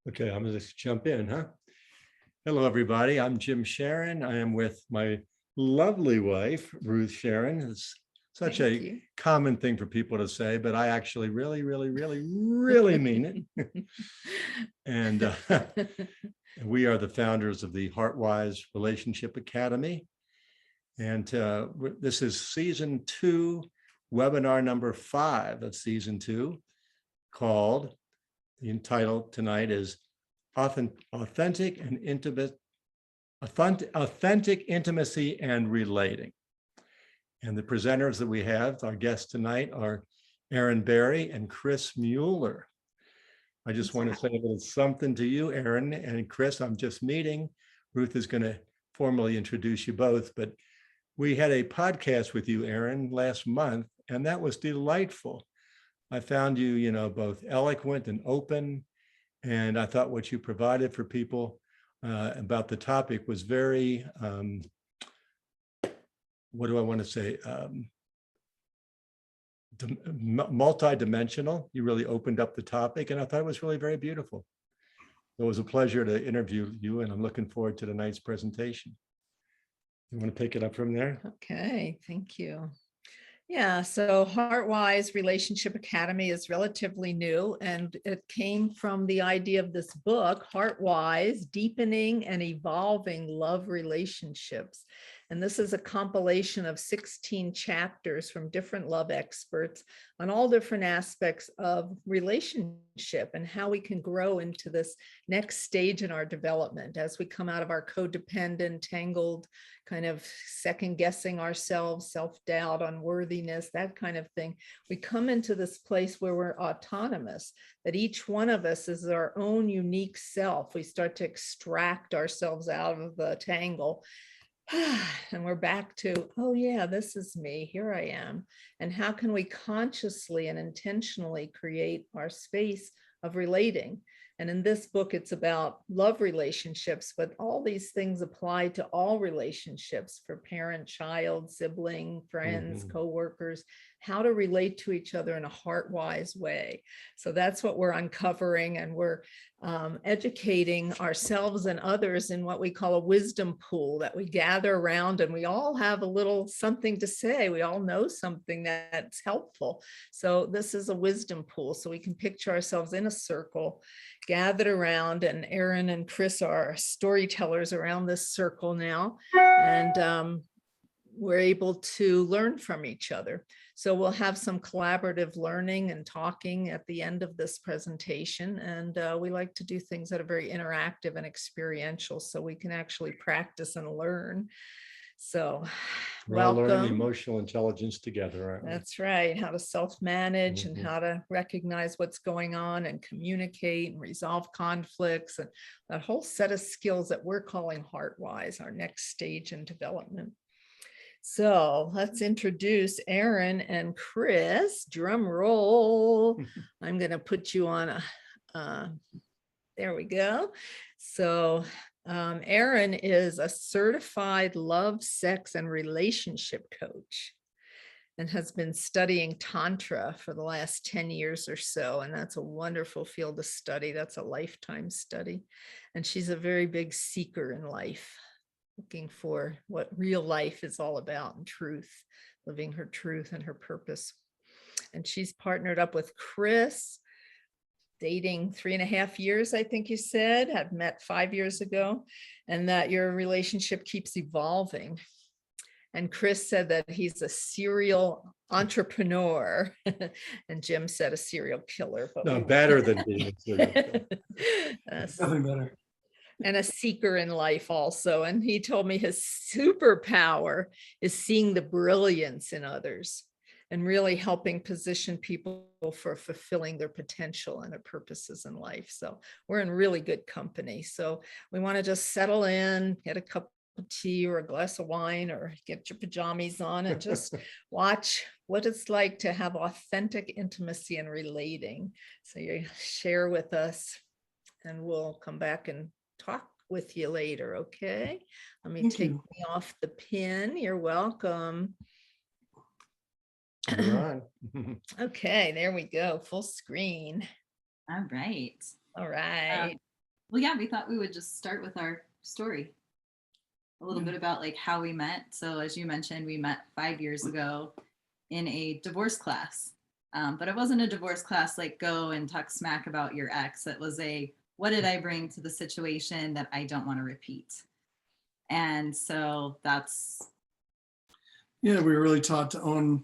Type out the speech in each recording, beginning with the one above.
Okay, I'm going to jump in, huh? Hello, everybody. I'm Jim Sharon. I am with my lovely wife, Ruth Sharon. It's such Thank a you. common thing for people to say, but I actually really mean it. And we are the founders of the Heartwise Relationship Academy. And this is season 2, webinar number 5 of season 2, called, the title tonight is Authentic Intimacy and Relating. And the presenters that we have, our guests tonight, are Erin Berry and Chris Mueller. I just want to say a little something to you, Erin and Chris. I'm just meeting. Ruth is going to formally introduce you both, but we had a podcast with you, Erin, last month, and that was delightful. I found you, both eloquent and open. And I thought what you provided for people about the topic was very, what do I want to say? Multi-dimensional. You really opened up the topic, and I thought it was really very beautiful. It was a pleasure to interview you, and I'm looking forward to tonight's presentation. You want to pick it up from there? Okay, thank you. Yeah, so Heartwise Relationship Academy is relatively new, and it came from the idea of this book, Heartwise, Deepening and Evolving Love Relationships. And this is a compilation of 16 chapters from different love experts on all different aspects of relationship and how we can grow into this next stage in our development as we come out of our codependent, tangled, kind of second guessing ourselves, self-doubt, unworthiness, that kind of thing. We come into this place where we're autonomous, that each one of us is our own unique self. We start to extract ourselves out of the tangle. And we're back to, oh yeah, this is me, here I am. And how can we consciously and intentionally create our space of relating? And in this book, it's about love relationships, but all these things apply to all relationships, for parent, child, sibling, friends, coworkers, how to relate to each other in a heart-wise way. So that's what we're uncovering, and we're educating ourselves and others in what we call a wisdom pool that we gather around, and we all have a little something to say. We all know something that's helpful. So this is a wisdom pool. So we can picture ourselves in a circle, gathered around, and Erin and Chris are storytellers around this circle now. And we're able to learn from each other. So we'll have some collaborative learning and talking at the end of this presentation. And we like to do things that are very interactive and experiential, so we can actually practice and learn. So we're all learning welcome. Emotional intelligence together, aren't we? That's right. How to self-manage and how to recognize what's going on and communicate and resolve conflicts, and that whole set of skills that we're calling Heartwise, our next stage in development. So let's introduce Erin and Chris. Drum roll. I'm going to put you on there we go. So Erin is a certified love, sex, and relationship coach, and has been studying Tantra for the last 10 years or so. And that's a wonderful field of study. That's a lifetime study. And she's a very big seeker in life, looking for what real life is all about, and truth, living her truth and her purpose. And she's partnered up with Chris, dating 3.5 years, I think you said, had met 5 years ago, and that your relationship keeps evolving. And Chris said that he's a serial entrepreneur, and Jim said a serial killer. But no, better than being a serial killer. Nothing better. And a seeker in life also. And he told me his superpower is seeing the brilliance in others and really helping position people for fulfilling their potential and their purposes in life. So we're in really good company. So we want to just settle in, get a cup of tea or a glass of wine, or get your pajamas on and just watch what it's like to have authentic intimacy and relating. So you share with us, and we'll come back and talk with you later. Okay. Let me take me off the pin. You're welcome. You're on. Okay, there we go. Full screen. All right. All right. Well, yeah, we thought we would just start with our story. A little bit about like how we met. So as you mentioned, we met 5 years ago in a divorce class. But it wasn't a divorce class like go and talk smack about your ex. It was a what did I bring to the situation that I don't want to repeat? And so that's Yeah, we were really taught to own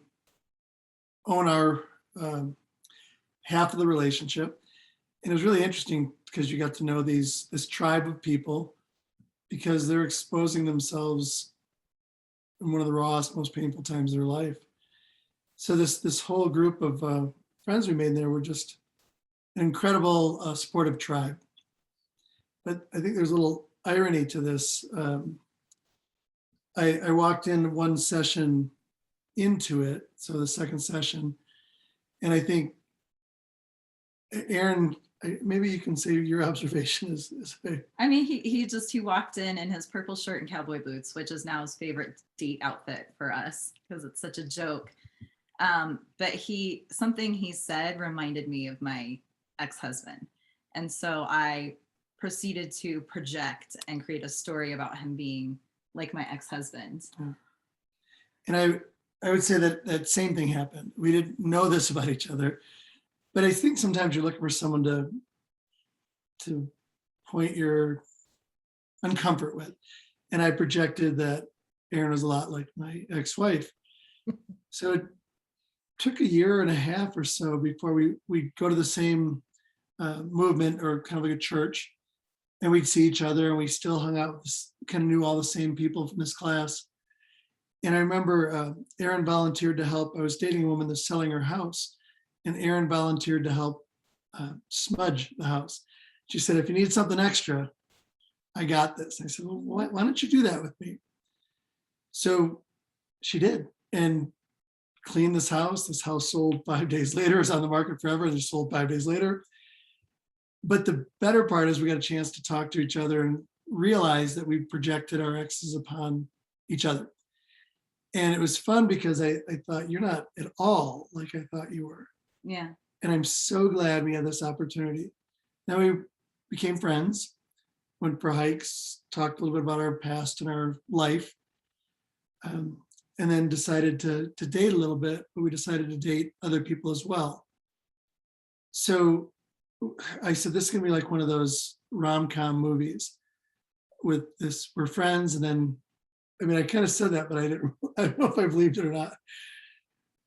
our half of the relationship. And it was really interesting because you got to know this tribe of people because they're exposing themselves in one of the rawest, most painful times of their life. So this whole group of friends we made there were just an incredible supportive tribe. But I think there's a little irony to this. I walked in one session into it, so the second session, and I think Erin, maybe you can say your observation is I mean, he walked in his purple shirt and cowboy boots, which is now his favorite date outfit for us because it's such a joke. But something he said reminded me of my ex-husband. And so I proceeded to project and create a story about him being like my ex-husband. And I would say that same thing happened. We didn't know this about each other, but I think sometimes you're looking for someone to point your uncomfort with. And I projected that Erin was a lot like my ex-wife. So it took a year and a half or so before we'd go to the same movement or kind of like a church, and we'd see each other, and we still hung out with kind of knew all the same people from this class. And I remember Erin volunteered to help. I was dating a woman that's selling her house, and Erin volunteered to help smudge the house. She said, if you need something extra, I got this. I said, well, why don't you do that with me? So she did, and cleaned this house. This house sold 5 days later. It was on the market forever. It sold 5 days later. But the better part is we got a chance to talk to each other and realize that we projected our exes upon each other. And it was fun because I thought, you're not at all like I thought you were. Yeah. And I'm so glad we had this opportunity. Then we became friends, went for hikes, talked a little bit about our past and our life, and then decided to date a little bit, but we decided to date other people as well. So I said, this is gonna be like one of those rom-com movies with this, we're friends, and then, I mean, I kind of said that, but I don't know if I believed it or not.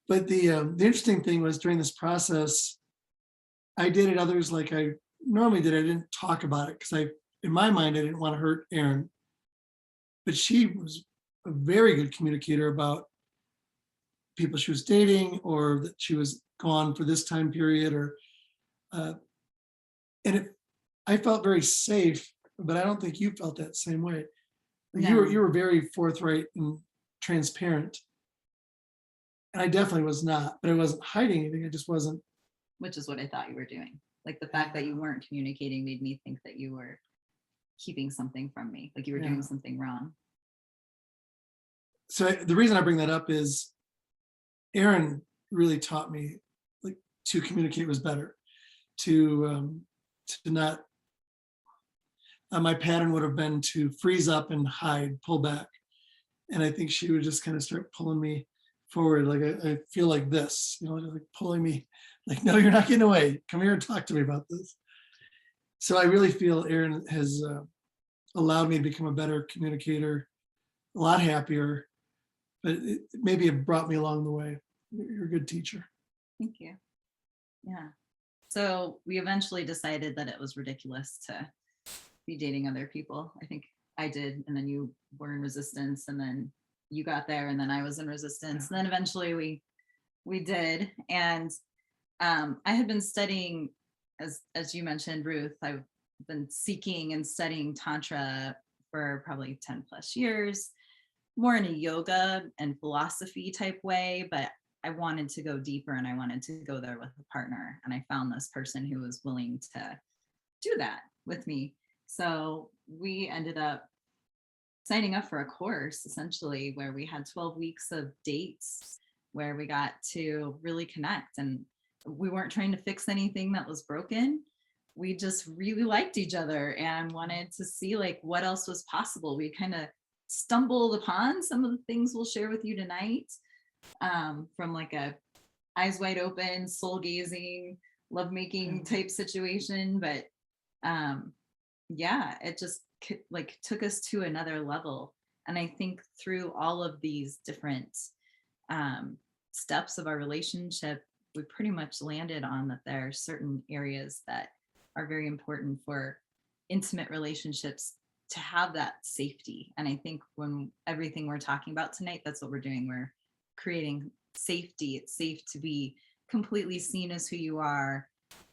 But the interesting thing was during this process, I dated others like I normally did. I didn't talk about it because in my mind, I didn't want to hurt Erin. But she was a very good communicator about people she was dating or that she was gone for this time period I felt very safe, but I don't think you felt that same way. No. You were very forthright and transparent. And I definitely was not, but I wasn't hiding anything. I just wasn't. Which is what I thought you were doing. Like the fact that you weren't communicating made me think that you were keeping something from me, like you were doing something wrong. So the reason I bring that up is Erin really taught me like to communicate was better, to not, my pattern would have been to freeze up and hide, pull back. And I think she would just kind of start pulling me forward. Like I feel like this, like pulling me like, no, you're not getting away. Come here and talk to me about this. So I really feel Erin has allowed me to become a better communicator, a lot happier, but maybe it brought me along the way. You're a good teacher. Thank you. Yeah. So we eventually decided that it was ridiculous to be dating other people. I think I did, and then you were in resistance, and then you got there, and then I was in resistance. And then eventually we did. And I had been studying, as you mentioned, Ruth, I've been seeking and studying Tantra for probably 10 plus years, more in a yoga and philosophy type way, but I wanted to go deeper and I wanted to go there with a partner. And I found this person who was willing to do that with me. So we ended up signing up for a course essentially where we had 12 weeks of dates where we got to really connect, and we weren't trying to fix anything that was broken. we just really liked each other and wanted to see like what else was possible. We kind of stumbled upon some of the things we'll share with you tonight, from like a eyes wide open, soul gazing, lovemaking type situation. But yeah, it just like took us to another level. And I think through all of these different steps of our relationship, we pretty much landed on that there are certain areas that are very important for intimate relationships to have that safety. And I think when everything we're talking about tonight, that's what we're doing. We're creating safety. It's safe to be completely seen as who you are,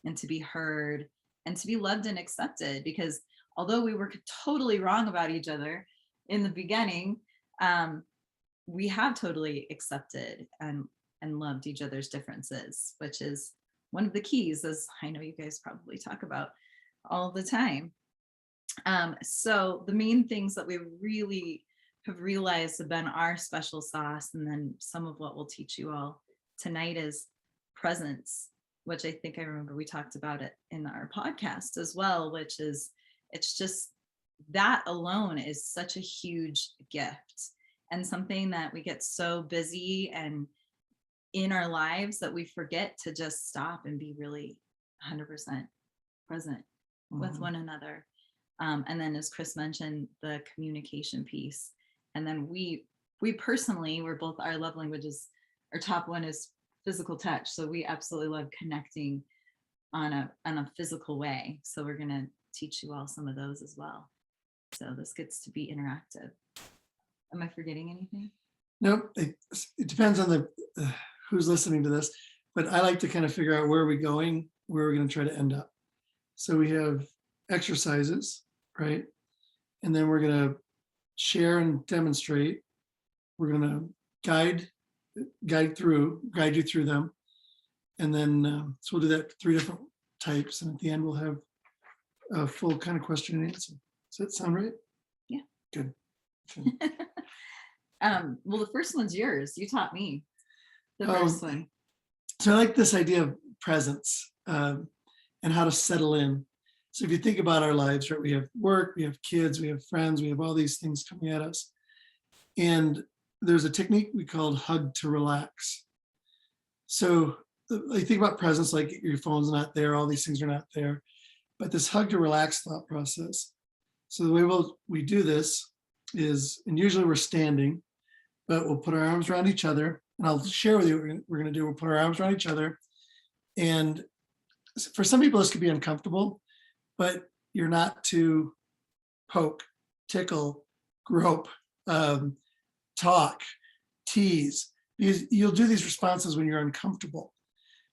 and to be heard, and to be loved and accepted. Because although we were totally wrong about each other in the beginning, we have totally accepted and loved each other's differences, which is one of the keys, as I know you guys probably talk about all the time. So the main things that we really have realized have been our special sauce, and then some of what we'll teach you all tonight is presence, which I think I remember we talked about it in our podcast as well, which is, it's just that alone is such a huge gift, and something that we get so busy and in our lives that we forget to just stop and be really 100% present with one another. And then, as Chris mentioned, the communication piece. And then we personally, we're both, our love languages, our top one is physical touch. So we absolutely love connecting on a physical way. So we're going to teach you all some of those as well. So this gets to be interactive. Am I forgetting anything? Nope. It depends on the who's listening to this, but I like to kind of figure out where are we going, where we're going to try to end up. So we have exercises, right? And then we're going to share and demonstrate. We're going to guide you through them. And then, so we'll do that 3 different types. And at the end, we'll have a full kind of question and answer. Does that sound right? Yeah. Good. Okay. Well, the first one's yours. You taught me the first one. So I like this idea of presence and how to settle in. So if you think about our lives, right, we have work, we have kids, we have friends, we have all these things coming at us. And there's a technique we call hug to relax. So I think about presence, like your phone's not there, all these things are not there, but this hug to relax thought process. So the way we do this is, and usually we're standing, but we'll put our arms around each other, and I'll share with you what we're going to do. We'll put our arms around each other. And for some people, this could be uncomfortable, but you're not to poke, tickle, grope, talk, tease. Because you'll do these responses when you're uncomfortable.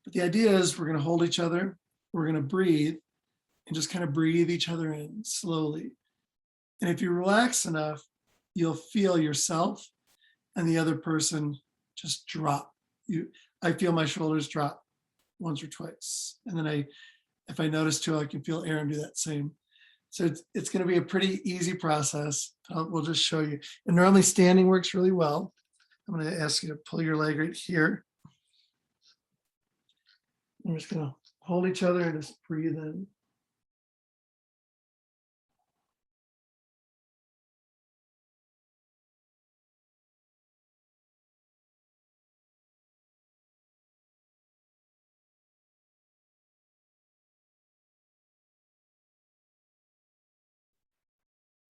But the idea is we're going to hold each other, we're going to breathe, and just kind of breathe each other in slowly. And if you relax enough, you'll feel yourself and the other person just drop. I feel my shoulders drop once or twice. And then if I notice too, I can feel Erin do that same. So it's going to be a pretty easy process. We'll just show you. And normally standing works really well. I'm going to ask you to pull your leg right here. I'm just going to hold each other and just breathe in.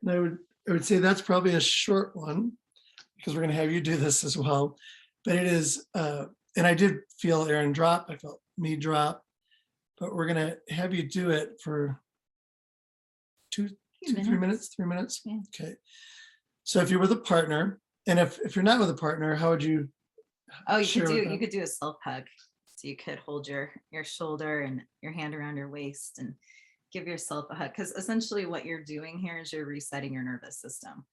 And I would say that's probably a short one because we're going to have you do this as well. But it is, and I did feel Erin drop. I felt me drop. But we're going to have you do it for 3 minutes. Yeah. Okay. So if you're with a partner, and if you're not with a partner, how would you? Oh, you share with could them? you could do a self hug. So you could hold your shoulder and your hand around your waist and give yourself a hug, because essentially what you're doing here is you're resetting your nervous system.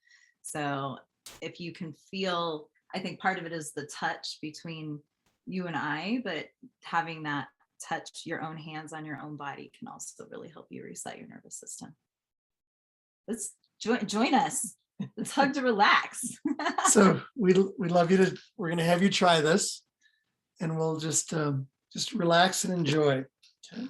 So if you can feel, I think part of it is the touch between you and I, but having that touch, your own hands on your own body, can also really help you reset your nervous system. Let's join us. Let's hug to relax. So we'd love you to, we're going to have you try this, and we'll just relax and enjoy. Okay.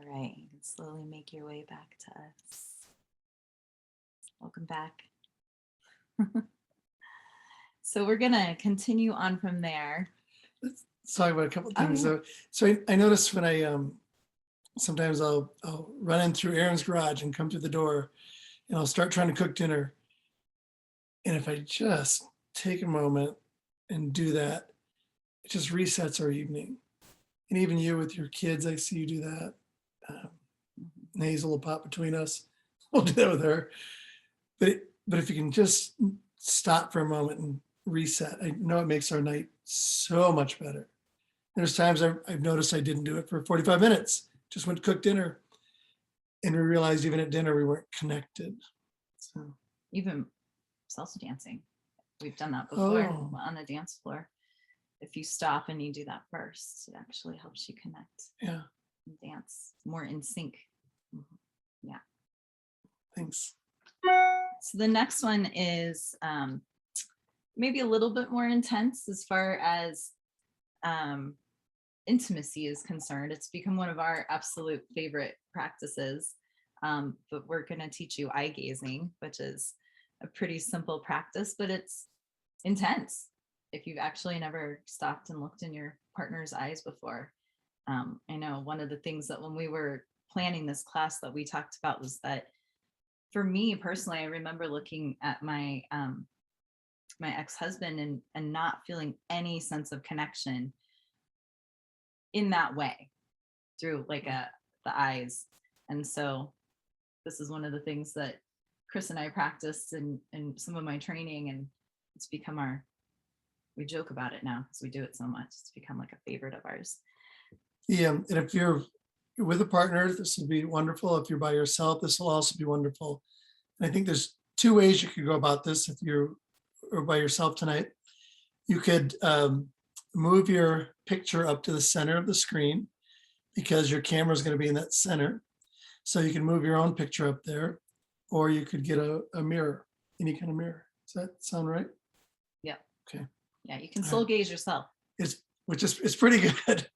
right, you can slowly make your way back to us. Welcome back. So we're gonna continue on from there. Let's talk about a couple of Oh, things. yeah. So I noticed when I sometimes I'll run in through Erin's garage and come through the door, and I'll start trying to cook dinner. And if I just take a moment and do that, it just resets our evening. And even you with your kids, I see you do that. Hazel will pop between us. We'll do that with her. But if you can just stop for a moment and reset, I know it makes our night so much better. There's times I've noticed I didn't do it for 45 minutes, just went to cook dinner. And we realized even at dinner, we weren't connected. So, Even salsa dancing. We've done that before Oh. on the dance floor. If you stop and you do that first, it actually helps you connect yeah, and dance more in sync. thanks. So the next one is maybe a little bit more intense as far as intimacy is concerned. It's become one of our absolute favorite practices. But we're going to teach you eye gazing, which is a pretty simple practice, but it's intense if you've actually never stopped and looked in your partner's eyes before. I know one of the things that when we were planning this class that we talked about was that for me personally, I remember looking at my my ex-husband and not feeling any sense of connection in that way through like the eyes. And so this is one of the things that Chris and I practiced in some of my training, and it's become we joke about it now because we do it so much. It's become like a favorite of ours. Yeah, and if you're with a partner, this would be wonderful. If you're by yourself, this will also be wonderful. And I think there's two ways you could go about this. If you are by yourself tonight, you could move your picture up to the center of the screen because your camera is going to be in that center. So you can move your own picture up there, or you could get a mirror, any kind of mirror. Does that sound right? Yeah. Okay. Yeah, you can All soul right. gaze yourself. It's pretty good.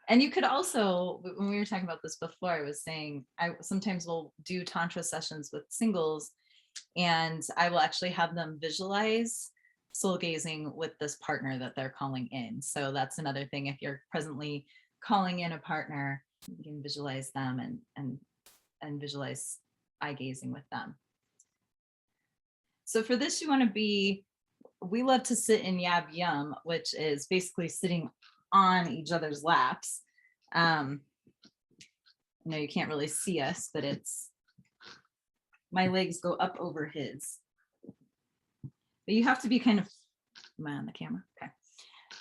And you could also, when we were talking about this before, I was saying I sometimes will do tantra sessions with singles, and I will actually have them visualize soul gazing with this partner that they're calling in. So that's another thing. If you're presently calling in a partner, you can visualize them and visualize eye gazing with them. So for this, you want to we love to sit in yab yum, which is basically sitting on each other's laps. I know you can't really see us, but my legs go up over his. But you have to be kind of, am I on the camera? Okay.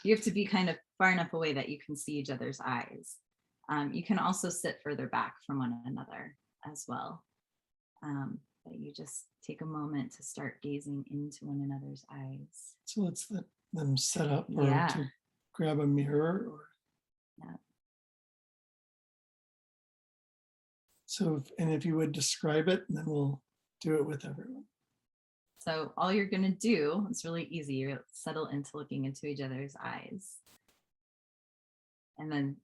You have to be kind of far enough away that you can see each other's eyes. You can also sit further back from one another as well. But you just take a moment to start gazing into one another's eyes. So let's let them set up or Yeah. to grab a mirror. Or... Yeah. So, if you would describe it, and then we'll do it with everyone. So all you're going to do, it's really easy. You settle into looking into each other's eyes. And then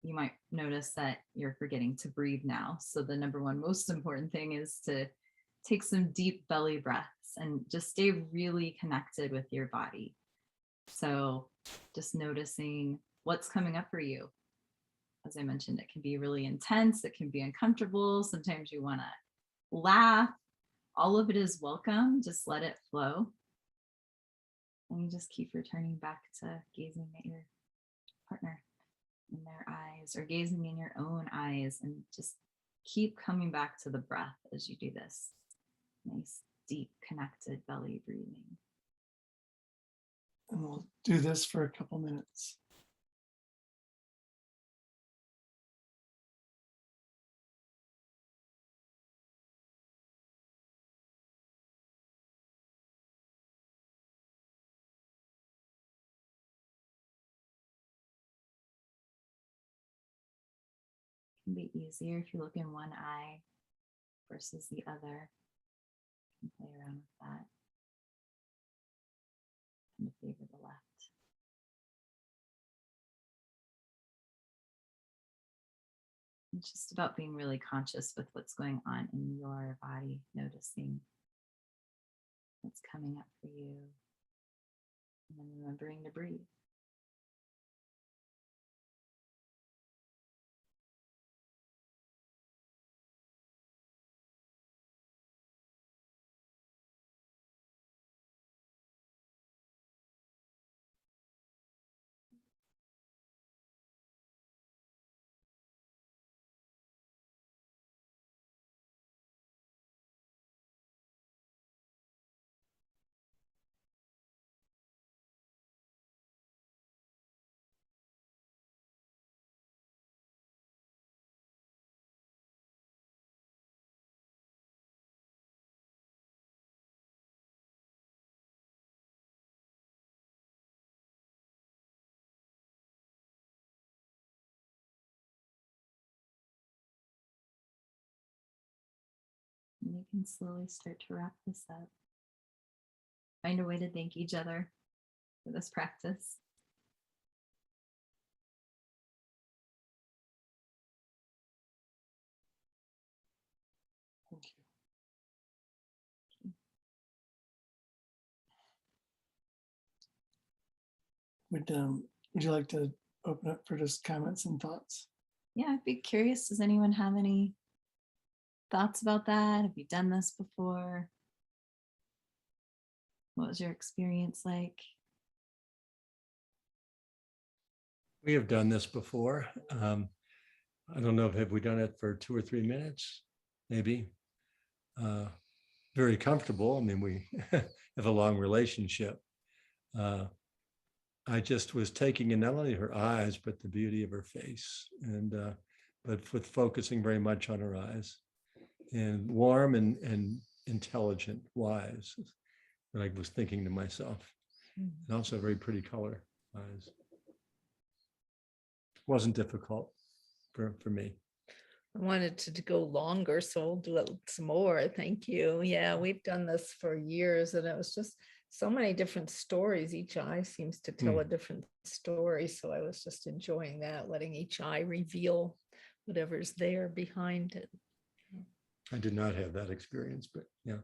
you might notice that you're forgetting to breathe now. So the number one most important thing is to take some deep belly breaths and just stay really connected with your body. So just noticing what's coming up for you. As I mentioned, it can be really intense. It can be uncomfortable. Sometimes you want to laugh. All of it is welcome. Just let it flow. And you just keep returning back to gazing at your partner in their eyes or gazing in your own eyes, and just keep coming back to the breath as you do this. Nice, deep, connected belly breathing. And we'll do this for a couple minutes. Can be easier if you look in one eye versus the other. You can play around with that. And favor the left. It's just about being really conscious with what's going on in your body, noticing what's coming up for you, and then remembering to breathe. And you can slowly start to wrap this up. Find a way to thank each other for this practice. Thank you. Would you like to open up for just comments and thoughts? Yeah, I'd be curious, does anyone have any thoughts about that? Have you done this before? What was your experience like? We have done this before. I don't know, have we done it for 2 or 3 minutes? Maybe. Very comfortable. I mean, we have a long relationship. I just was taking in not only her eyes, but the beauty of her face, and but with focusing very much on her eyes, and warm and intelligent, wise. And I was thinking to myself, and also very pretty color eyes. Wasn't difficult for me. I wanted to go longer, so I'll do it some more. Thank you. Yeah, we've done this for years, and it was just so many different stories. Each eye seems to tell a different story. So I was just enjoying that, letting each eye reveal whatever's there behind it. I did not have that experience, but yeah.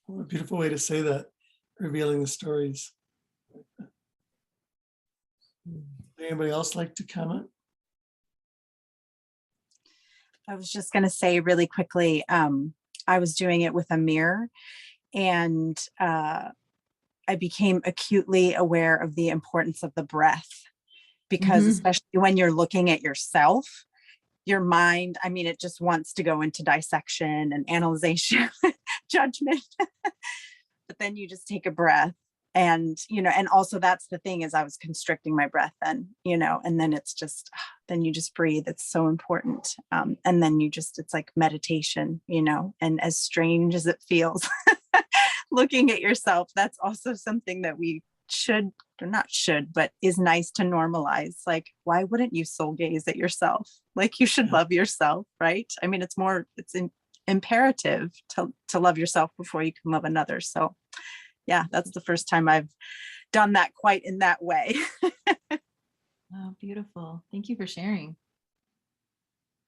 What a beautiful way to say that, revealing the stories. Anybody else like to comment? I was just going to say really quickly, I was doing it with a mirror, and I became acutely aware of the importance of the breath, because especially when you're looking at yourself, your mind, I mean, it just wants to go into dissection and analyzation, judgment, but then you just take a breath. And, and also that's the thing, is I was constricting my breath then, and then it's just, then you just breathe. It's so important. And then it's like meditation, and as strange as it feels, looking at yourself, that's also something that we should, or not should, but is nice to normalize. Like, why wouldn't you soul gaze at yourself? Like, you should love yourself, right? I mean, it's imperative to love yourself before you can love another. So yeah, that's the first time I've done that quite in that way. Oh, beautiful. Thank you for sharing.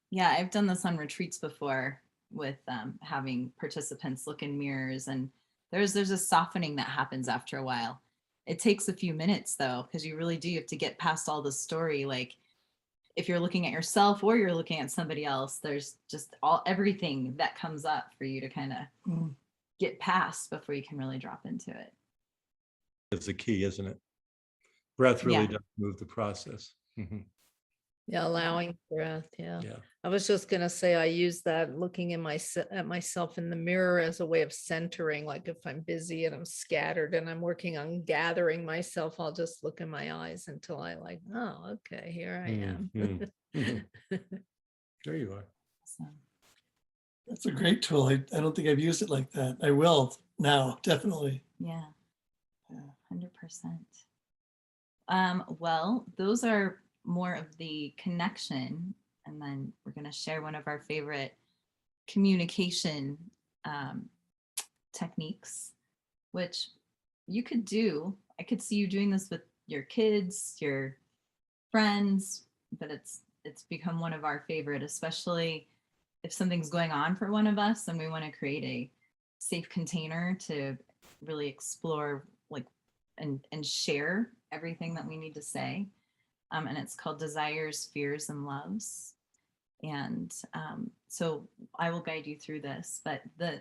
Yeah, I've done this on retreats before with having participants look in mirrors, and there's a softening that happens after a while. It takes a few minutes though, because you really do have to get past all the story. Like, if you're looking at yourself or you're looking at somebody else, there's just everything that comes up for you to kind of get past before you can really drop into it. It's the key, isn't it? Breath really does move the process. Yeah, allowing breath. Yeah. Yeah. I was just going to say, I use that looking at myself in the mirror as a way of centering. Like, if I'm busy and I'm scattered and I'm working on gathering myself, I'll just look in my eyes until I like, oh, okay, here I am. There you are. So, That's a great tool. I don't think I've used it like that. I will now, definitely. yeah, 100%. Well, those are more of the connection, and then we're going to share one of our favorite communication techniques, which you could do. I could see you doing this with your kids, your friends, but it's it's become one of our favorite, especially if something's going on for one of us and we want to create a safe container to really explore like and share everything that we need to say. And it's called Desires, Fears, and Loves. And so I will guide you through this, but the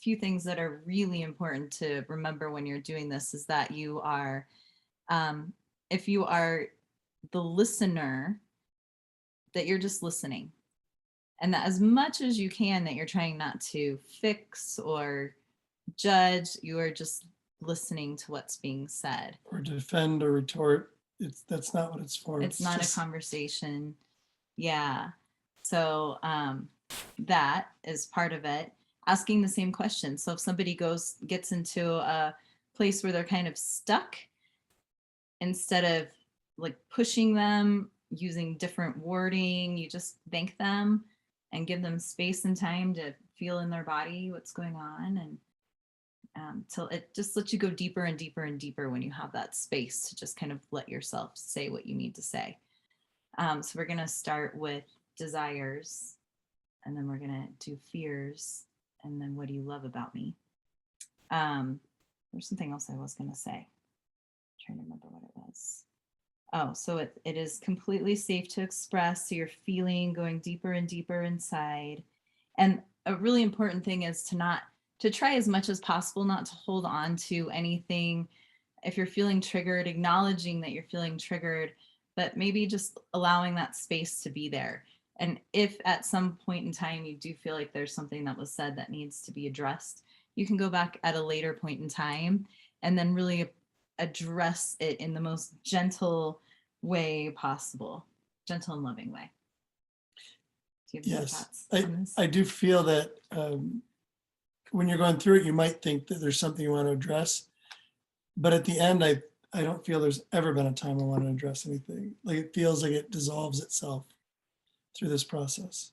few things that are really important to remember when you're doing this is that you are, if you are the listener, that you're just listening. And that as much as you can, that you're trying not to fix or judge, you are just listening to what's being said. Or defend or retort. That's not what it's for. It's not a conversation. Yeah. So that is part of it. Asking the same question. So if somebody gets into a place where they're kind of stuck, instead of like pushing them, using different wording, you just thank them and give them space and time to feel in their body what's going on. And till it just lets you go deeper and deeper and deeper when you have that space to just kind of let yourself say what you need to say. So we're going to start with desires, and then we're going to do fears, and then what do you love about me? There's something else I was going to say. I'm trying to remember what it was. Oh, so it is completely safe to express. So you're feeling going deeper and deeper inside. And a really important thing is to try as much as possible not to hold on to anything. If you're feeling triggered, acknowledging that you're feeling triggered, but maybe just allowing that space to be there. And if at some point in time you do feel like there's something that was said that needs to be addressed, you can go back at a later point in time and then really address it in the most gentle way possible, gentle and loving way. Do you have any Yes, thoughts on this? I do feel that when you're going through it, you might think that there's something you want to address. But at the end, I don't feel there's ever been a time I want to address anything. Like it feels like it dissolves itself through this process.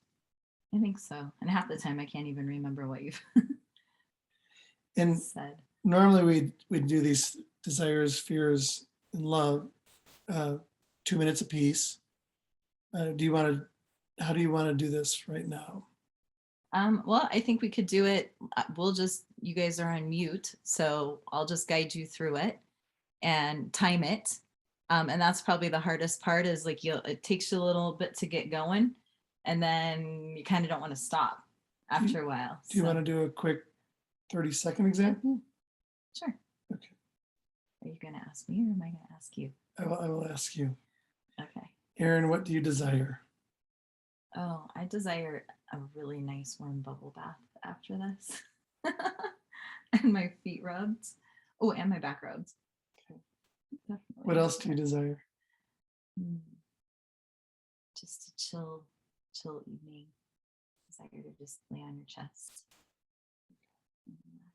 I think so. And half the time I can't even remember what you've And said. normally we'd do these desires, fears, and love, 2 minutes apiece. How do you want to do this right now? Well, I think we could do it. You guys are on mute, so I'll just guide you through it and time it. And that's probably the hardest part is like it takes you a little bit to get going, and then you kind of don't want to stop after a while. Do you want to do a quick 30-second example? Sure. Okay. Are you going to ask me or am I going to ask you? I will ask you. Okay. Erin, what do you desire? Oh, I desire a really nice warm bubble bath after this. And my feet rubbed. Oh, and my back rubbed. Okay. Definitely. What else do you desire? Just a chill evening. Desire to just lay on your chest. And relax.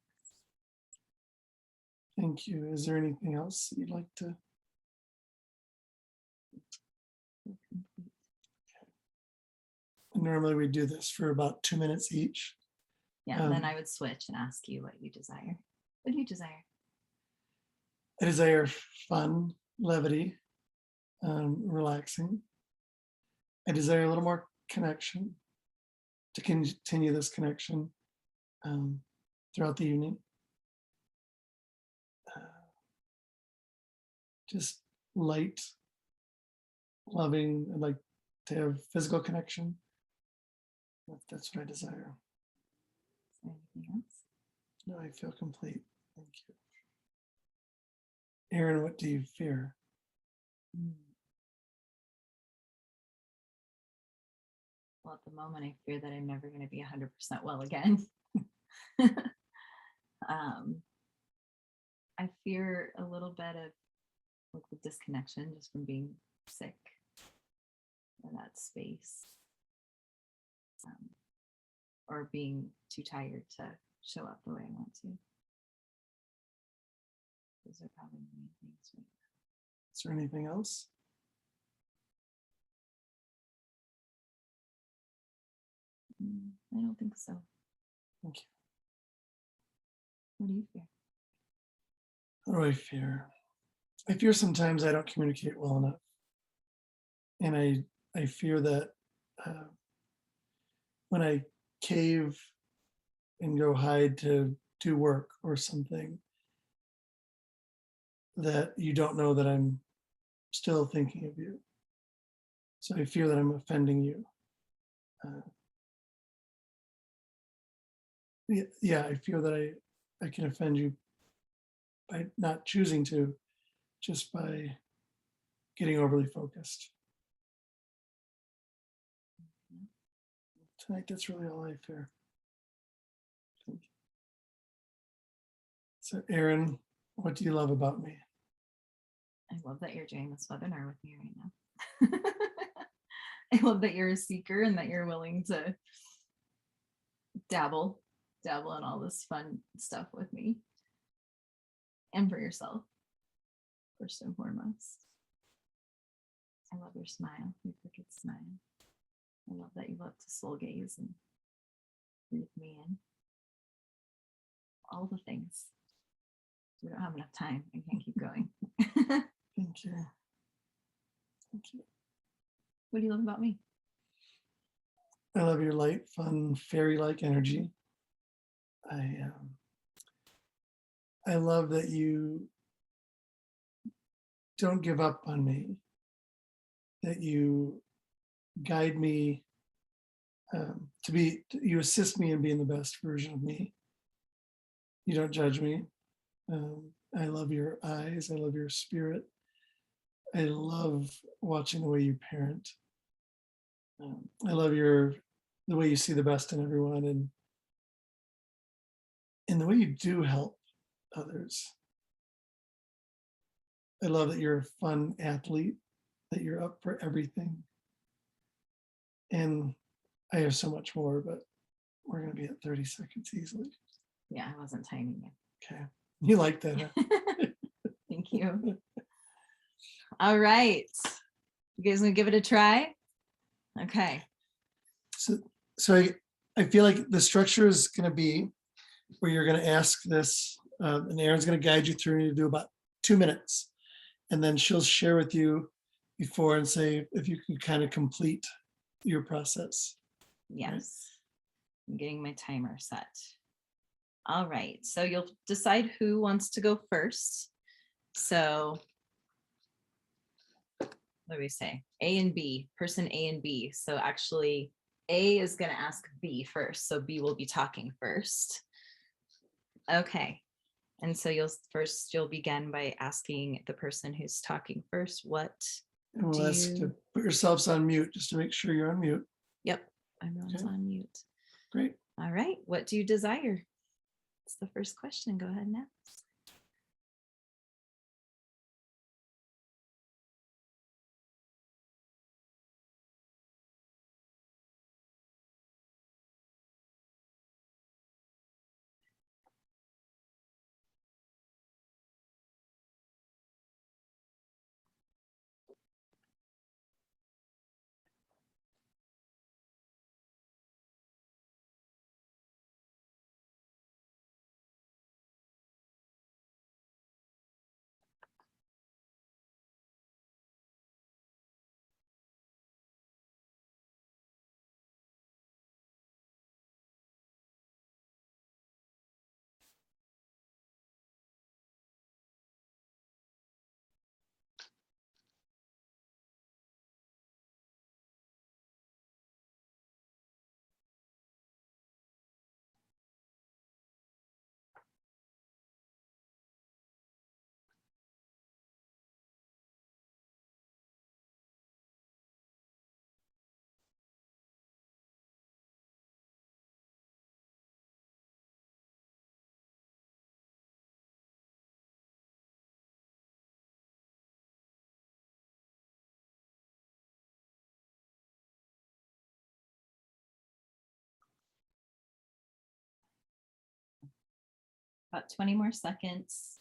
Thank you. Is there anything else you'd like to? Feel complete. Normally we do this for about 2 minutes each. Yeah, and then I would switch and ask you what you desire. What do you desire? I desire fun, levity, relaxing. I desire a little more connection, to continue this connection throughout the evening. Just light, loving. I'd like to have physical connection. That's what I desire. Is there anything else? No, I feel complete. Thank you. Erin, what do you fear? Well, at the moment, I fear that I'm never going to be 100% well again. I fear a little bit of like the disconnection just from being sick in that space, or being too tired to show up the way I want to. Those are probably the main things right now. Is there anything else? I don't think so. Thank you. What do you fear? What do I fear? I fear sometimes I don't communicate well enough. And I fear that when I cave and go hide to do work or something, that you don't know that I'm still thinking of you. So I fear that I'm offending you. Yeah, I feel that I can offend you by not choosing to, just by getting overly focused. Tonight, that's really all I fear. So Erin, what do you love about me? I love that you're doing this webinar with me right now. I love that you're a seeker and that you're willing to dabble in all this fun stuff with me and for yourself, first and foremost. I love your smile, your crooked smile. I love that you love to soul gaze and breathe me in. All the things. We don't have enough time. I can't keep going. Thank you. Thank you. What do you love about me? I love your light, fun, fairy-like energy. I love that you don't give up on me, that you guide me you assist me in being the best version of me. You don't judge me. I love your eyes. I love your spirit. I love watching the way you parent. I love the way you see the best in everyone, and the way you do help others. I love that you're a fun athlete, that you're up for everything. And I have so much more, but we're going to be at 30 seconds easily. Yeah, I wasn't timing Okay. You like that, huh? you. Thank you. All right. You guys gonna give it a try? Okay. So I feel like the structure is going to be where you're going to ask this, and Erin's going to guide you through. You do about 2 minutes, and then she'll share with you before and say if you can kind of complete your process. Yes. I'm getting my timer set. All right. So you'll decide who wants to go first. So what do we say? A and B, person A and B. So actually A is going to ask B first. So B will be talking first. Okay. And so you'll begin by asking the person who's talking first, what And we'll ask to put yourselves on mute just to make sure you're on mute. Yep. Everyone's Okay. on mute. Great. All right. What do you desire? It's the first question. Go ahead and ask. About 20 more seconds.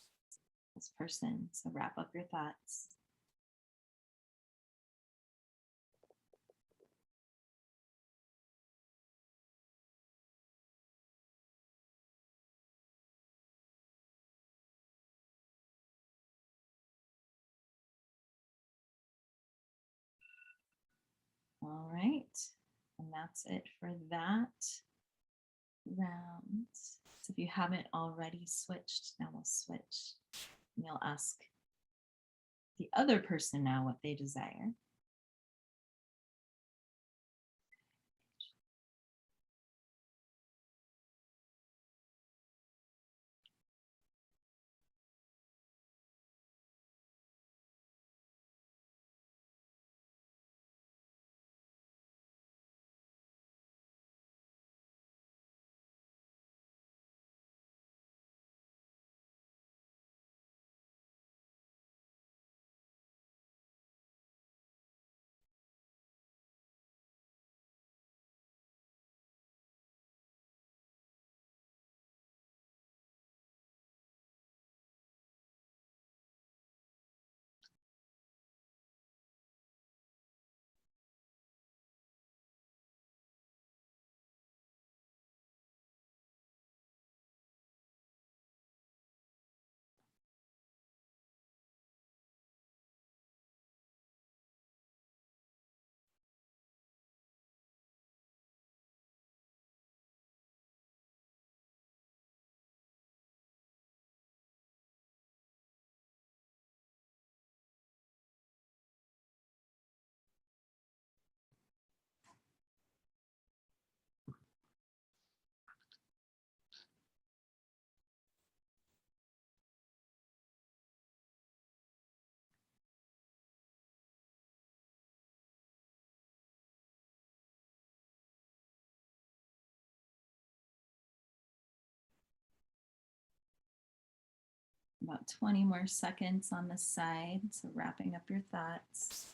This person. So wrap up your thoughts. All right. And that's it for that round. So if you haven't already switched, now we'll switch. And you'll ask the other person now what they desire. About 20 more seconds on the side. So wrapping up your thoughts.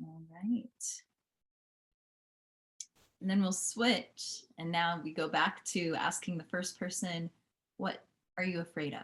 All right. And then we'll switch. And now we go back to asking the first person, what are you afraid of?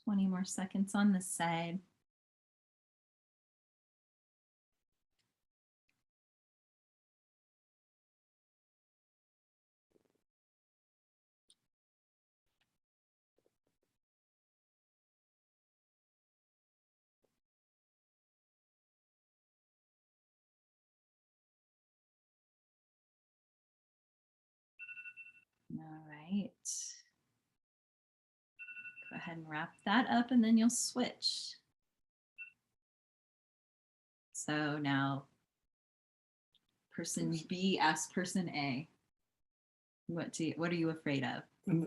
Twenty more seconds on this side. All right. Go ahead and wrap that up and then you'll switch. So now person B asks person A, what are you afraid of? And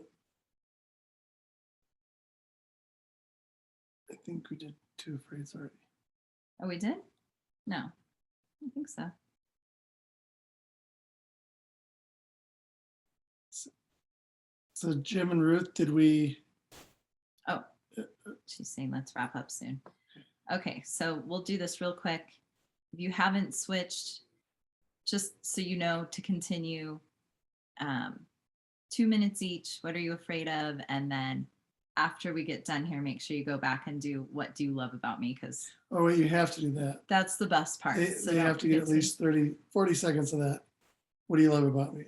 I think we did 2 afraids already. Oh, we did? No, I don't think so. So Jim and Ruth, did we? Oh, she's saying let's wrap up soon. Okay, so we'll do this real quick. If you haven't switched, just so you know, to continue, 2 minutes each. What are you afraid of? And then after we get done here, make sure you go back and do what do you love about me? Because Oh, wait, you have to do that. that's the best part. They, So they have don't to get at forget least 30, 40 seconds of that. What do you love about me?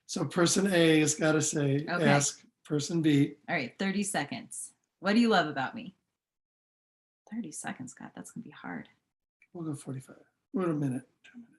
So person A has got to say, Okay. ask person B. All right, 30 seconds. What do you love about me? 30 seconds, God, that's gonna be hard. We'll go 45. We'll go a minute. 2 minutes.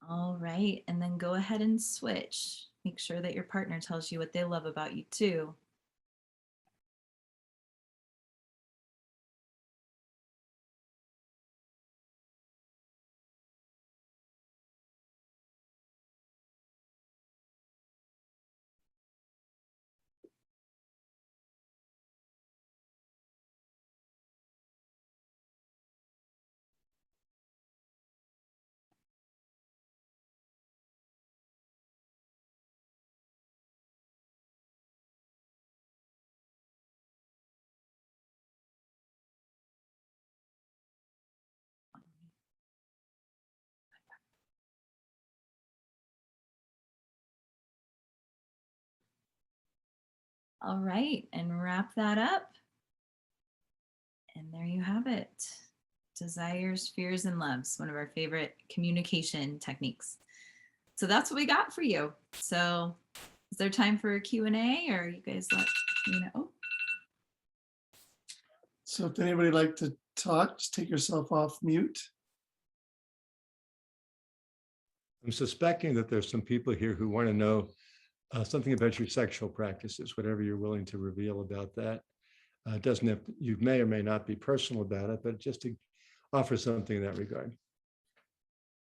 All right, and then go ahead and switch. Make sure that your partner tells you what they love about you too. All right, and wrap that up. And there you have it. Desires, fears, and loves, one of our favorite communication techniques. So that's what we got for you. So is there time for a Q&A, or you guys let me know? So if anybody would like to talk, just take yourself off mute. I'm suspecting that there's some people here who want to know something about your sexual practices, whatever you're willing to reveal about that. It doesn't have, you may or may not be personal about it, but just to offer something in that regard.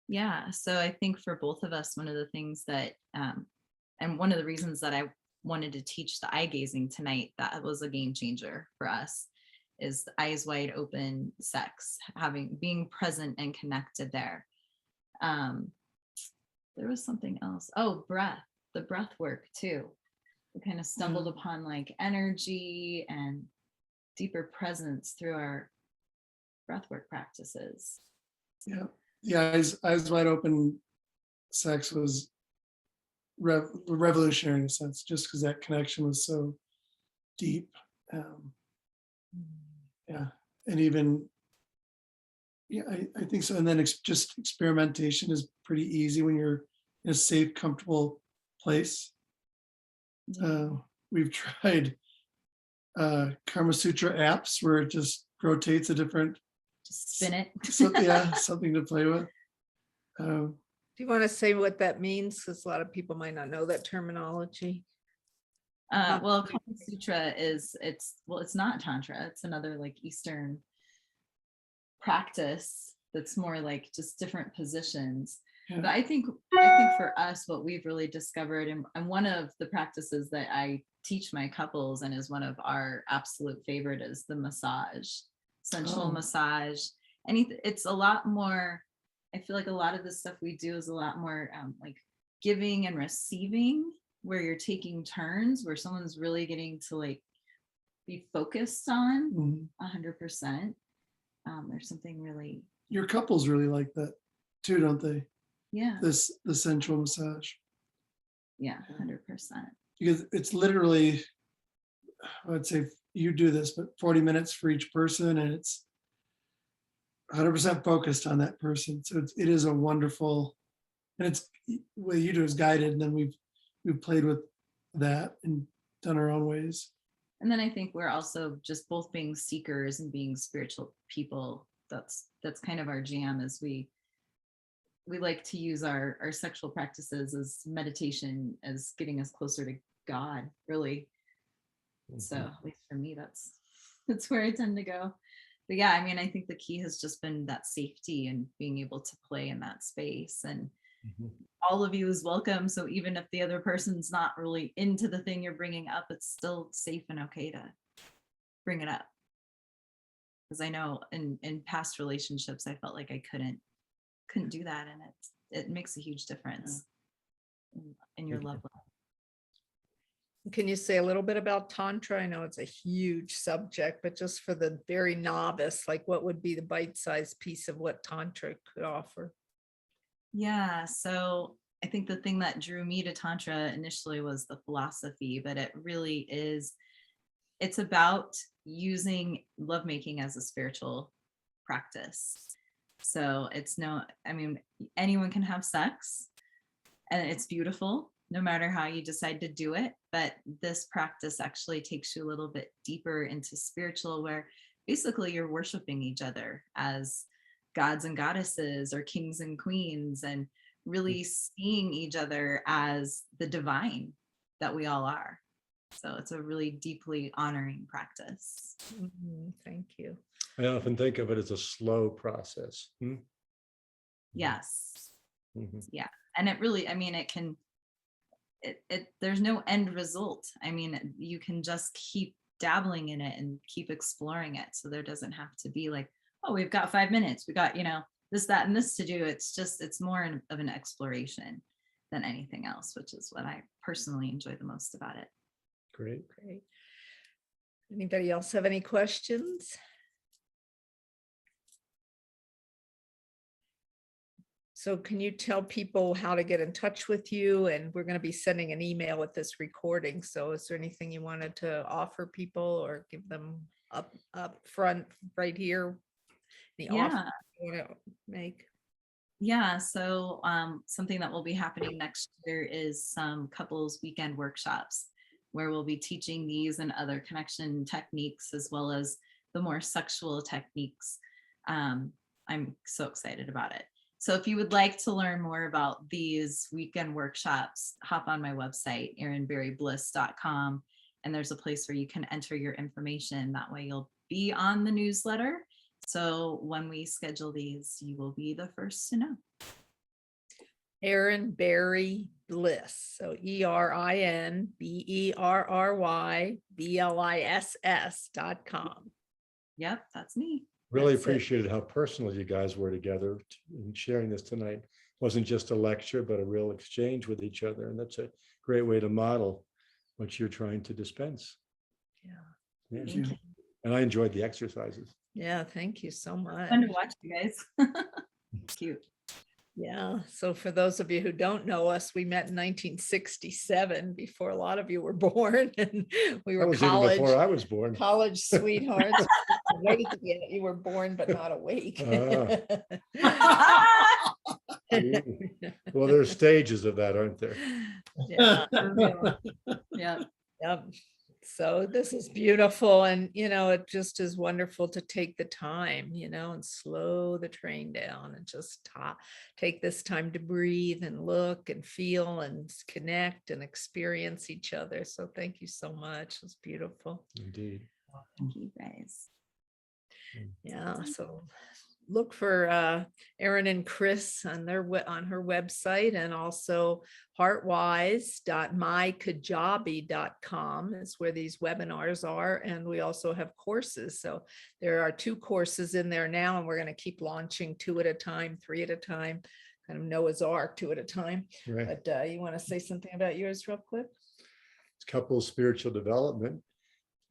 Yeah, so I think for both of us, one of the things that, and one of the reasons that I wanted to teach the eye gazing tonight, that was a game changer for us, is the eyes wide open sex, being present and connected there. There was something else. Oh, the breath work too. We kind of stumbled upon like energy and deeper presence through our breathwork practices. Yeah, the eyes wide open sex was revolutionary in a sense, just because that connection was so deep. Yeah, and even, yeah, I think so. And then just experimentation is pretty easy when you're in a safe, comfortable place. We've tried Karma Sutra apps where it just rotates a different, Just spin it. so, yeah, something to play with. Do you want to say what that means? Because a lot of people might not know that terminology. Well, Kama Sutra it's not Tantra. It's another like Eastern practice that's more like just different positions. Yeah. But I think for us, what we've really discovered, and one of the practices that I teach my couples and is one of our absolute favorite, is the massage, sensual massage. And it's a lot more, I feel like a lot of the stuff we do is a lot more like giving and receiving, where you're taking turns, where someone's really getting to like be focused on 100%. There's something really. Your couples really like that too, don't they? Yeah. The sensual massage. Yeah, 100%. Because it's literally, I'd say you do this, but 40 minutes for each person, and it's 100% focused on that person. So it is a wonderful, and it's what you do is guided, and then we've played with that and done our own ways. And then I think we're also just both being seekers and being spiritual people that's kind of our jam. Is we like to use our sexual practices as meditation, as getting us closer to God, really. So Mhm. at least for me, that's where I tend to go. But yeah, I mean, I think the key has just been that safety and being able to play in that space. And Mhm. all of you is welcome. So even if the other person's not really into the thing you're bringing up, it's still safe and okay to bring it up. Because I know in past relationships, I felt like I couldn't do that, and it makes a huge difference in your Thank you. love life. Can you say a little bit about Tantra? I know it's a huge subject, but just for the very novice, like what would be the bite-sized piece of what Tantra could offer? Yeah, so I think the thing that drew me to Tantra initially was the philosophy, but it really is, it's about using lovemaking as a spiritual practice. So it's no, I mean, anyone can have sex and it's beautiful no matter how you decide to do it. But this practice actually takes you a little bit deeper into spiritual, where basically you're worshiping each other as gods and goddesses or kings and queens, and really seeing each other as the divine that we all are. So it's a really deeply honoring practice. Thank you. I often think of it as a slow process. Yes. Mhm. Yeah. And it really, I mean, it can, there's no end result. I mean, you can just keep dabbling in it and keep exploring it. So there doesn't have to be like, oh, we've got 5 minutes. We got, this, that, and this to do. It's more of an exploration than anything else, which is what I personally enjoy the most about it. Great. Great. Anybody else have any questions? So can you tell people how to get in touch with you? And we're going to be sending an email with this recording. So is there anything you wanted to offer people or give them up front right here? The offer Yeah. you want to make? Yeah. So something that will be happening next year is some couples weekend workshops where we'll be teaching these and other connection techniques, as well as the more sexual techniques. I'm so excited about it. So if you would like to learn more about these weekend workshops, hop on my website, erinberrybliss.com, and there's a place where you can enter your information. That way you'll be on the newsletter. So when we schedule these, you will be the first to know. Erin Berry Bliss. So ErinBerryBliss.com. Yep, that's me. Really That's it. appreciated how personal you guys were together in sharing this tonight. It wasn't just a lecture, but a real exchange with each other. And that's a great way to model what you're trying to dispense. Yeah. Yeah. Thank you. And I enjoyed the exercises. Yeah. Thank you so much. Fun to watch you guys. Cute. Yeah. So for those of you who don't know us, we met in 1967 before a lot of you were born, and we That were was even before college I was born. sweethearts. Waited to get you were born but not awake. Well, there's stages of that, aren't there? Yeah. Yeah. Yep. So this is beautiful. And, it just is wonderful to take the time, and slow the train down and just take this time to breathe and look and feel and connect and experience each other. So thank you so much. It's beautiful. Indeed. Thank you guys. Yeah. So look for Erin and Chris on on her website, and also heartwise.mykajabi.com is where these webinars are. And we also have courses. So there are 2 courses in there now, and we're going to keep launching 2 at a time, 3 at a time, kind of Noah's Ark, 2 at a time. Right. But you want to say something about yours real quick? It's couples spiritual development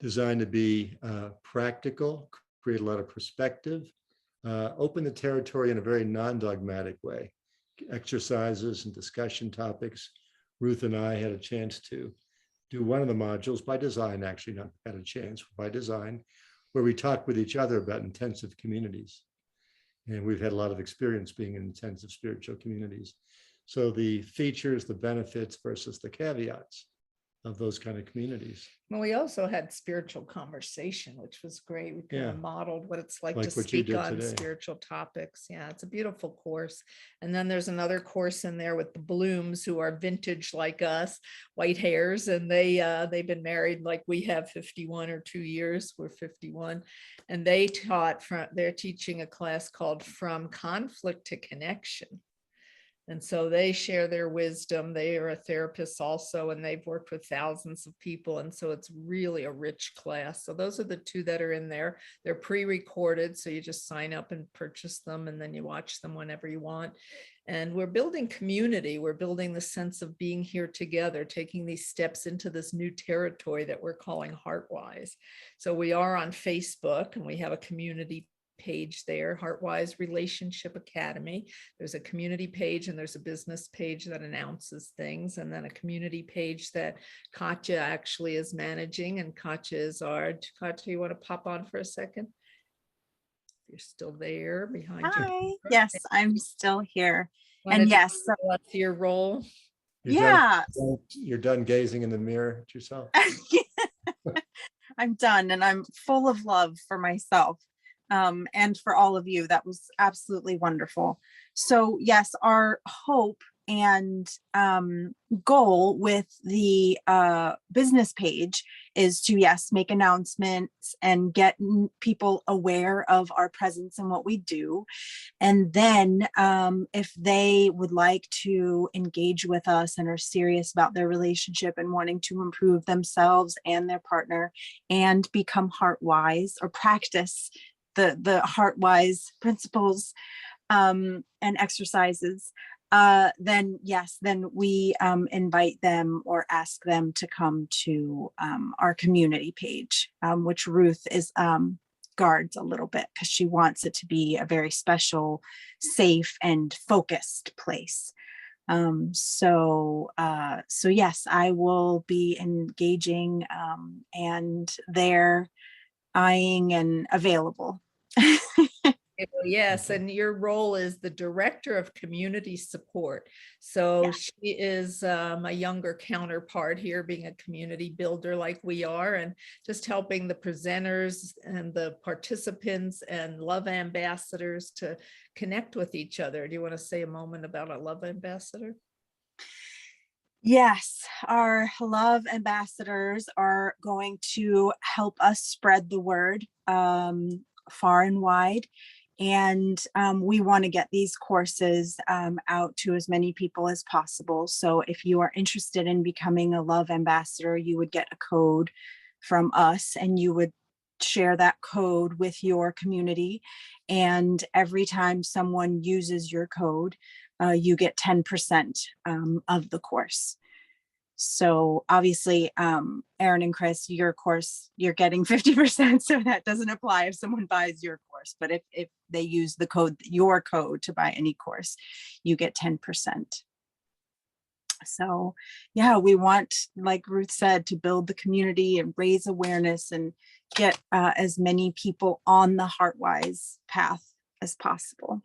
designed to be practical, create a lot of perspective, open the territory in a very non-dogmatic way. Exercises and discussion topics. Ruth and I had a chance to do one of the modules by design, actually not had a chance, by design, where we talked with each other about intensive communities. And we've had a lot of experience being in intensive spiritual communities. So the features, the benefits versus the caveats. of those kind of communities. Well, we also had spiritual conversation, which was great. We kind Yeah. of modeled what it's like Like to what you speak did on today. spiritual topics. Yeah, it's a beautiful course. And then there's another course in there with the Blooms, who are vintage like us, white hairs, and they've been married like we have 51 or 2 years. We're 51, and they're teaching a class called From Conflict to Connection. And so they share their wisdom. They are a therapist also, and they've worked with thousands of people. And so it's really a rich class. So those are the two that are in there. They're pre-recorded. So you just sign up and purchase them, and then you watch them whenever you want. And we're building community. We're building the sense of being here together, taking these steps into this new territory that we're calling Heartwise. So we are on Facebook, and we have a community page there, Heartwise Relationship Academy. There's a community page, and there's a business page that announces things, and then a community page that Katya actually is managing. And Katya, you want to pop on for a second? You're still there behind you. Hi. Yes, I'm still here. Wanted And to yes, so- What's your role? You're yeah, you're done gazing in the mirror at yourself. I'm done, and I'm full of love for myself and for all of you. That was absolutely wonderful. So yes, our hope and goal with the business page is to, yes, make announcements and get people aware of our presence and what we do. And then if they would like to engage with us and are serious about their relationship and wanting to improve themselves and their partner and become heart-wise or practice the heart-wise principles and exercises, then yes, then we invite them or ask them to come to our community page, which Ruth is guards a little bit because she wants it to be a very special, safe, and focused place. So yes, I will be engaging and there, eyeing and available. Yes, and your role is the Director of Community Support. So she is a younger counterpart here, being a community builder like we are, and just helping the presenters and the participants and love ambassadors to connect with each other. Do you want to say a moment about a love ambassador? Yes, our love ambassadors are going to help us spread the word far and wide. And we want to get these courses out to as many people as possible. So if you are interested in becoming a love ambassador, you would get a code from us, and you would share that code with your community. And every time someone uses your code, you get 10% of the course. So obviously, Erin and Chris, your course, you're getting 50%. So that doesn't apply if someone buys your course. But if they use the code, your code, to buy any course, you get 10%. So yeah, we want, like Ruth said, to build the community and raise awareness and get as many people on the Heartwise path as possible.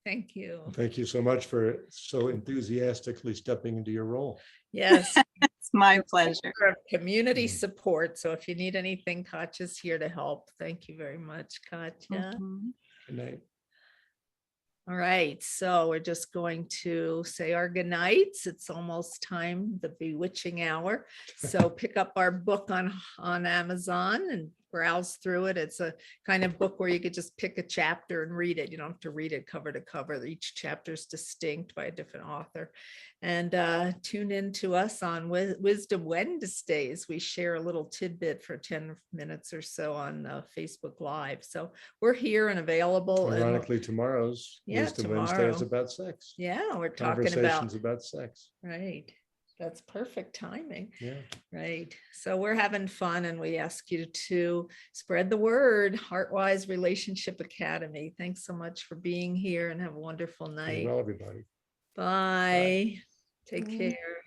Thank you. Thank you so much for so enthusiastically stepping into your role. Yes. It's my pleasure. Director of Community Support. So if you need anything, Katya's here to help. Thank you very much, Katya. Mhm. Good night. All right, so we're just going to say our goodnights. It's almost time, the bewitching hour. So pick up our book on Amazon and browse through it. It's a kind of book where you could just pick a chapter and read it. You don't have to read it cover to cover. Each chapter is distinct by a different author. And tune in to us on Wisdom Wednesdays. We share a little tidbit for 10 minutes or so on Facebook Live. So we're here and available. And Ironically, tomorrow's Yeah, Wisdom Wednesday is tomorrow. about sex. yeah, we're talking Conversations about, about sex. right. That's perfect timing. Yeah. Right. So we're having fun, and we ask you to spread the word. Heartwise Relationship Academy. Thanks so much for being here, and have a wonderful Be night. well, everybody. Bye. Take Bye. care.